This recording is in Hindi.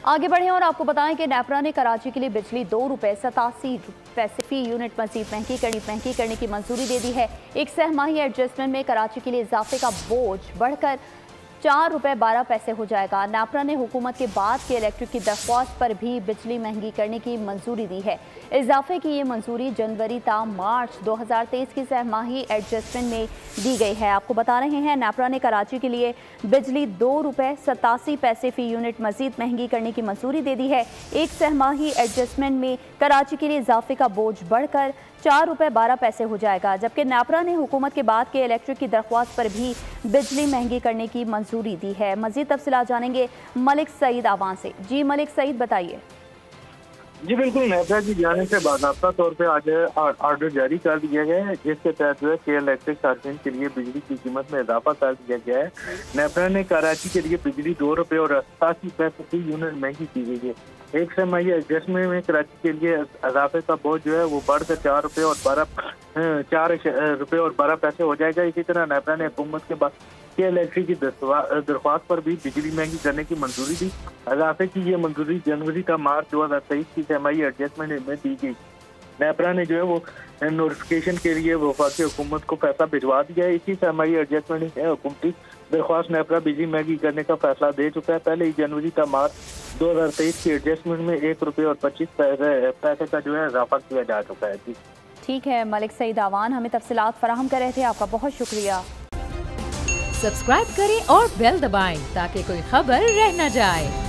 आगे बढ़े और आपको बताएं कि नेपरा ने कराची के लिए बिजली ₹2.87 फी यूनिट मजीद महंगी करने की मंजूरी दे दी है। एक सहमाही एडजस्टमेंट में कराची के लिए इजाफे का बोझ बढ़कर ₹4.12 हो जाएगा। नेपरा ने हुकूमत के बाद के इलेक्ट्रिक की दरख्वास्त पर भी बिजली महंगी करने की मंजूरी दी है। इजाफे की ये मंजूरी जनवरी ता मार्च 2023 की सहमाही एडजस्टमेंट में दी गई है। आपको बता रहे हैं नेपरा ने कराची के लिए बिजली ₹2.87 फी यूनिट मजीद महंगी करने की मंजूरी दे दी है। एक सहमाही एडजस्टमेंट में कराची के लिए इजाफे का बोझ बढ़कर ₹4.12 हो जाएगा, जबकि नेपरा ने हुकूमत के बाद के इलेक्ट्रिक की दरख्वास्त पर भी बिजली महंगी करने की मंजूरी दी है। मजीद तफसीलात जानेंगे मलिक सईद आवान से। जी मलिक सईद, बताइए। जी बिल्कुल, नेपरा की जानिब से बाकायदा तौर पे आज ऑर्डर जारी कर दिया गया है, जिसके तहत जो है के इलेक्ट्रिक सार्फिन के लिए बिजली की कीमत में इजाफा कर दिया गया है। नेपरा ने कराची के लिए बिजली ₹2.88 फी यूनिट महंगी की गई है। एक सहमाही एडजस्टमेंट में कराची के लिए इजाफे का बोझ जो है वो बढ़कर ₹4.12 हो जाएगा। इसी तरह नेपरा ने हुकूमत के बाद के इलेक्ट्रिक की दरख्वास्त पर भी बिजली महंगी करने की मंजूरी दी। इजाफे की ये मंजूरी जनवरी का मार्च 2023 की सहमाही एडजस्टमेंट में दी गई। नेपरा ने जो है वो नोटिफिकेशन के लिए वफाकी हुकूमत को फैसला भिजवा दिया है। इसी सहमाही एडजस्टमेंट में हुकूमती दरख्वास्त नेपरा बिजली महंगी करने का फैसला दे चुका है। पहले ही जनवरी का मार्च 2023 की एडजस्टमेंट में ₹1.25 का जो है इजाफा किया जा चुका है। जी ठीक है, मलिक सईद आवान हमें तफसीलात फराहम कर रहे थे, आपका बहुत शुक्रिया। सब्सक्राइब करें और बेल दबाएं ताकि कोई खबर रह न जाए।